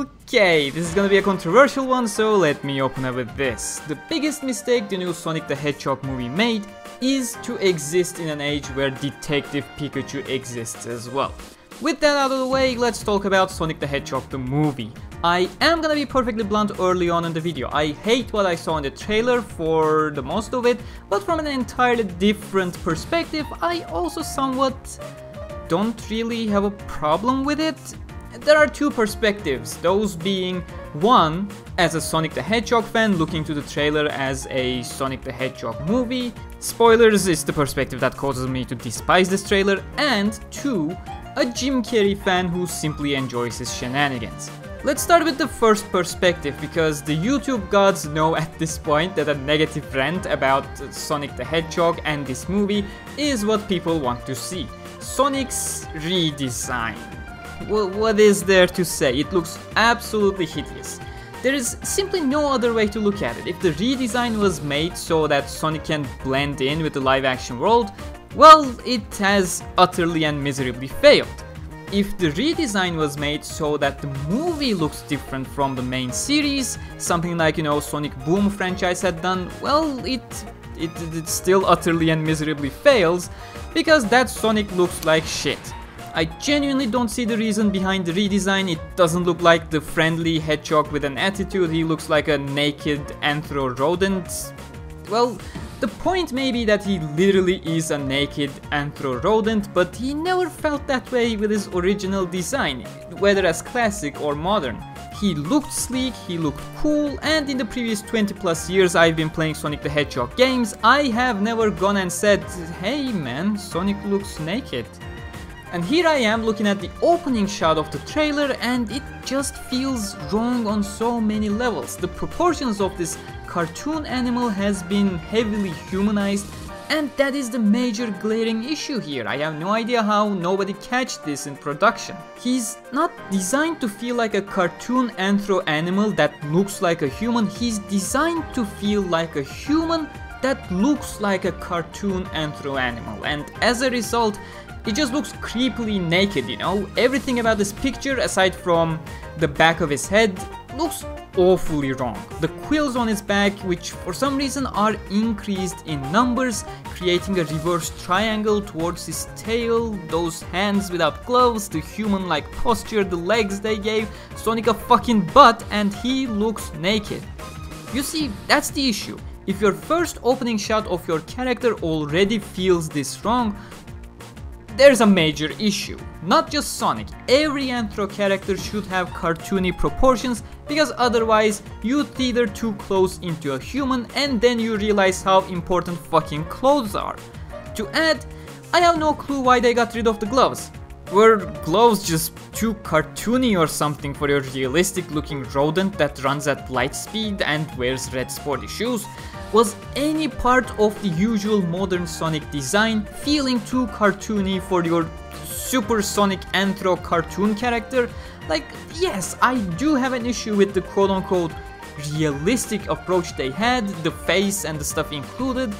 Okay, this is gonna be a controversial one, so let me open up with this. The biggest mistake the new Sonic the Hedgehog movie made is to exist in an age where Detective Pikachu exists as well. With that out of the way, let's talk about Sonic the Hedgehog the movie. I am gonna be perfectly blunt early on in the video. I hate what I saw in the trailer for the most of it, but from an entirely different perspective, I also somewhat don't really have a problem with it. There are two perspectives, those being one, as a Sonic the Hedgehog fan looking to the trailer as a Sonic the Hedgehog movie. Spoilers is the perspective that causes me to despise this trailer, and two, a Jim Carrey fan who simply enjoys his shenanigans. Let's start with the first perspective, because the YouTube gods know at this point that a negative rant about Sonic the Hedgehog and this movie is what people want to see. Sonic's redesign. Well, what is there to say? It looks absolutely hideous. There is simply no other way to look at it. If the redesign was made so that Sonic can blend in with the live action world, well, it has utterly and miserably failed. If the redesign was made so that the movie looks different from the main series, something like, Sonic Boom franchise had done, well, it still utterly and miserably fails, because that Sonic looks like shit. I genuinely don't see the reason behind the redesign. It doesn't look like the friendly hedgehog with an attitude, he looks like a naked anthro rodent. Well, the point may be that he literally is a naked anthro rodent, but he never felt that way with his original design, whether as classic or modern. He looked sleek, he looked cool, and in the previous 20 plus years I've been playing Sonic the Hedgehog games, I have never gone and said, hey man, Sonic looks naked. And here I am looking at the opening shot of the trailer, and it just feels wrong on so many levels. The proportions of this cartoon animal has been heavily humanized, and that is the major glaring issue here. I have no idea how nobody catched this in production. He's not designed to feel like a cartoon anthro animal that looks like a human, he's designed to feel like a human that looks like a cartoon anthro animal, and as a result, it just looks creepily naked, Everything about this picture, aside from the back of his head, looks awfully wrong. The quills on his back, which for some reason are increased in numbers, creating a reverse triangle towards his tail, those hands without gloves, the human-like posture, the legs they gave Sonic a fucking butt, and he looks naked. You see, that's the issue. If your first opening shot of your character already feels this wrong, there's a major issue. Not just Sonic, every anthro character should have cartoony proportions, because otherwise you tether too close into a human and then you realize how important fucking clothes are. To add, I have no clue why they got rid of the gloves. Were gloves just too cartoony or something for your realistic looking rodent that runs at light speed and wears red sporty shoes? Was any part of the usual modern Sonic design feeling too cartoony for your supersonic anthro cartoon character? Like, yes, I do have an issue with the quote-unquote realistic approach they had, the face and the stuff included,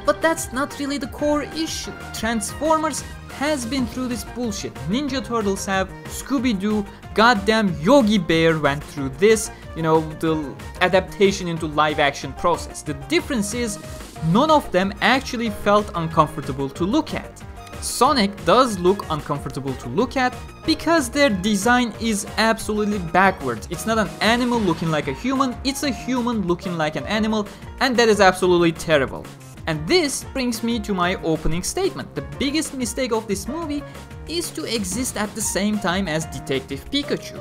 but that's not really the core issue. Transformers has been through this bullshit. Ninja Turtles have, Scooby-Doo, goddamn Yogi Bear went through this, the adaptation into live action process. The difference is, none of them actually felt uncomfortable to look at. Sonic does look uncomfortable to look at because their design is absolutely backwards. It's not an animal looking like a human, it's a human looking like an animal, and that is absolutely terrible. And this brings me to my opening statement. The biggest mistake of this movie is to exist at the same time as Detective Pikachu.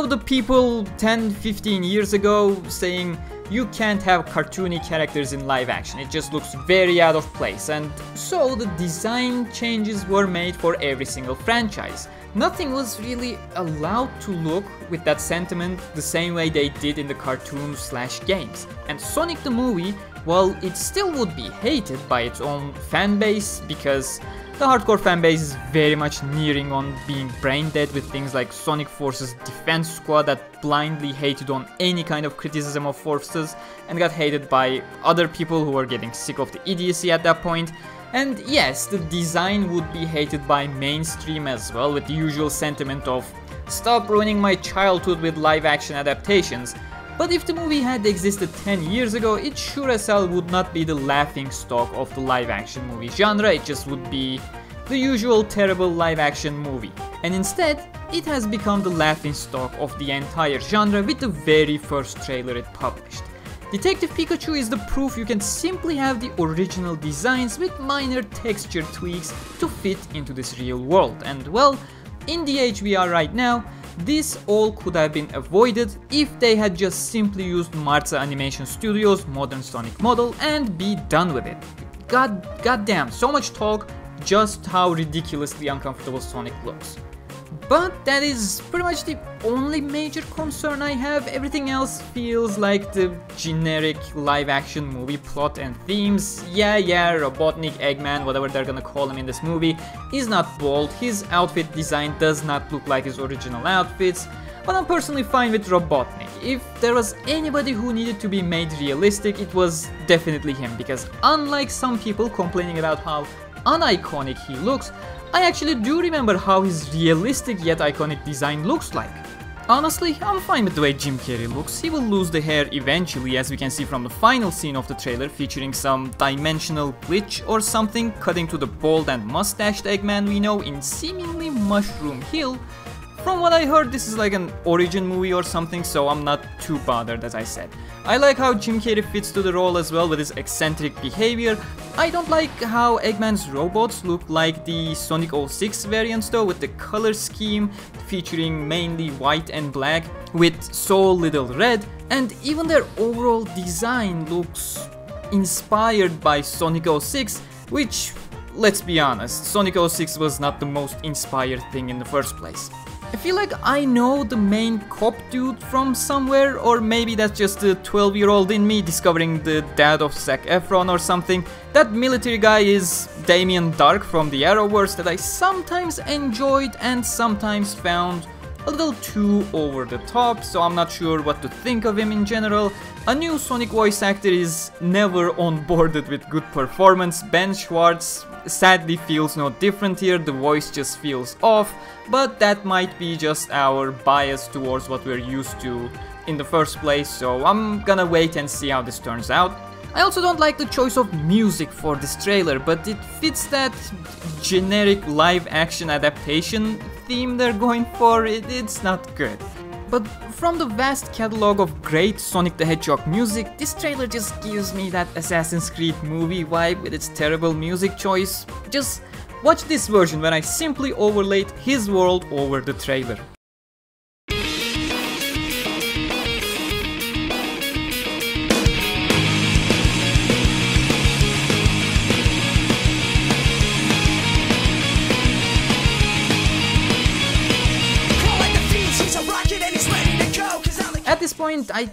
The people 10-15 years ago saying you can't have cartoony characters in live action, it just looks very out of place, and so the design changes were made for every single franchise. Nothing was really allowed to look with that sentiment the same way they did in the cartoon/games. And Sonic the movie, well, it still would be hated by its own fan base, because the hardcore fanbase is very much nearing on being brain dead with things like Sonic Forces Defense Squad that blindly hated on any kind of criticism of Forces and got hated by other people who were getting sick of the idiocy at that point. And yes, the design would be hated by mainstream as well, with the usual sentiment of stop ruining my childhood with live action adaptations. But if the movie had existed 10 years ago, it sure as hell would not be the laughing stock of the live action movie genre, it just would be the usual terrible live action movie. And instead, it has become the laughing stock of the entire genre with the very first trailer it published. Detective Pikachu is the proof you can simply have the original designs with minor texture tweaks to fit into this real world. And well, in the age we are right now, this all could have been avoided if they had just simply used Marza Animation Studios' modern Sonic model and be done with it. Goddamn, so much talk, just how ridiculously uncomfortable Sonic looks. But that is pretty much the only major concern I have. Everything else feels like the generic live action movie plot and themes. Yeah, Robotnik, Eggman, whatever they're gonna call him in this movie, is not bold. His outfit design does not look like his original outfits. But I'm personally fine with Robotnik. If there was anybody who needed to be made realistic, it was definitely him. Because unlike some people complaining about how uniconic he looks, I actually do remember how his realistic yet iconic design looks like. Honestly, I'm fine with the way Jim Carrey looks. He will lose the hair eventually, as we can see from the final scene of the trailer featuring some dimensional glitch or something cutting to the bald and mustached Eggman we know in seemingly Mushroom Hill. From what I heard, this is like an origin movie or something, so I'm not too bothered, as I said. I like how Jim Carrey fits to the role as well with his eccentric behavior. I don't like how Eggman's robots look like the Sonic 06 variants though, with the color scheme featuring mainly white and black with so little red, and even their overall design looks inspired by Sonic 06, which, let's be honest, Sonic 06 was not the most inspired thing in the first place. I feel like I know the main cop dude from somewhere, or maybe that's just the 12-year-old in me discovering the dad of Zac Efron or something. That military guy is Damien Dark from the Arrowverse that I sometimes enjoyed and sometimes found a little too over the top, so I'm not sure what to think of him in general. A new Sonic voice actor is never onboarded with good performance. Ben Schwarz sadly feels no different here, the voice just feels off, but that might be just our bias towards what we're used to in the first place, so I'm gonna wait and see how this turns out. I also don't like the choice of music for this trailer, but it fits that generic live action adaptation theme they're going for. It's not good. But from the vast catalog of great Sonic the Hedgehog music, this trailer just gives me that Assassin's Creed movie vibe with its terrible music choice. Just watch this version where I simply overlaid his world over the trailer. At this point, I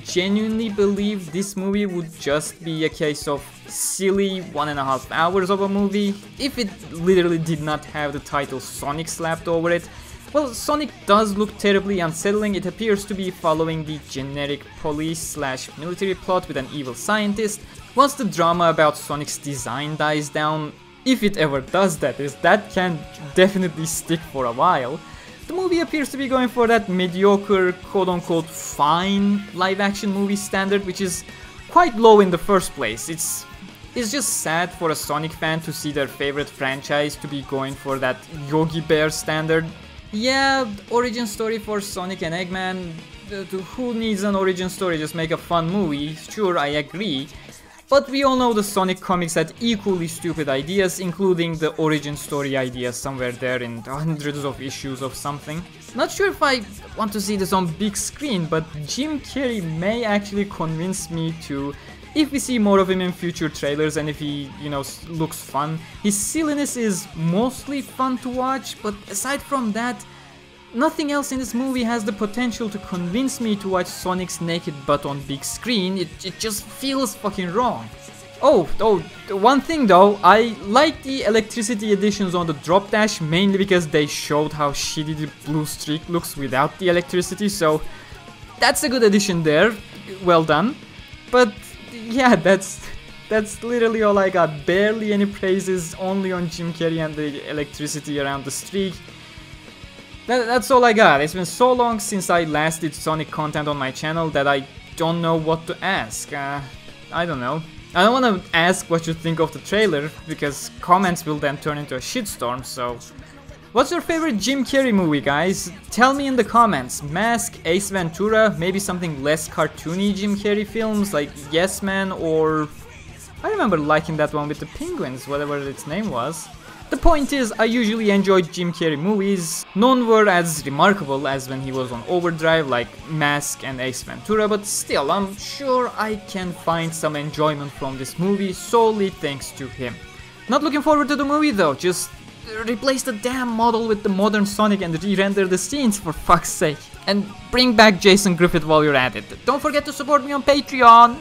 genuinely believe this movie would just be a case of silly 1.5 hours of a movie if it literally did not have the title Sonic slapped over it. Well, Sonic does look terribly unsettling. It appears to be following the generic police/military plot with an evil scientist. Once the drama about Sonic's design dies down, if it ever does that, that can definitely stick for a while. The movie appears to be going for that mediocre, quote-unquote fine live-action movie standard, which is quite low in the first place. It's just sad for a Sonic fan to see their favorite franchise to be going for that Yogi Bear standard. Yeah, origin story for Sonic and Eggman. Who needs an origin story? Just make a fun movie. Sure, I agree. But we all know the Sonic comics had equally stupid ideas, including the origin story idea somewhere there in hundreds of issues of something. Not sure if I want to see this on big screen, but Jim Carrey may actually convince me to, if we see more of him in future trailers and if he, looks fun. His silliness is mostly fun to watch, but aside from that, nothing else in this movie has the potential to convince me to watch Sonic's naked butt on big screen. It just feels fucking wrong. Oh, one thing though, I like the electricity additions on the drop dash mainly because they showed how shitty the blue streak looks without the electricity, so that's a good addition there. Well done. But yeah, that's literally all I got. Barely any praises, only on Jim Carrey and the electricity around the streak. That's all I got. It's been so long since I last did Sonic content on my channel that I don't know what to ask. I don't know. I don't want to ask what you think of the trailer, because comments will then turn into a shitstorm, so... What's your favorite Jim Carrey movie, guys? Tell me in the comments. Mask, Ace Ventura, maybe something less cartoony Jim Carrey films like Yes Man, or... I remember liking that one with the penguins, whatever its name was. The point is, I usually enjoyed Jim Carrey movies. None were as remarkable as when he was on Overdrive, like Mask and Ace Ventura, but still, I'm sure I can find some enjoyment from this movie solely thanks to him. Not looking forward to the movie though, just replace the damn model with the modern Sonic and re-render the scenes for fuck's sake. And bring back Jason Griffith while you're at it. Don't forget to support me on Patreon!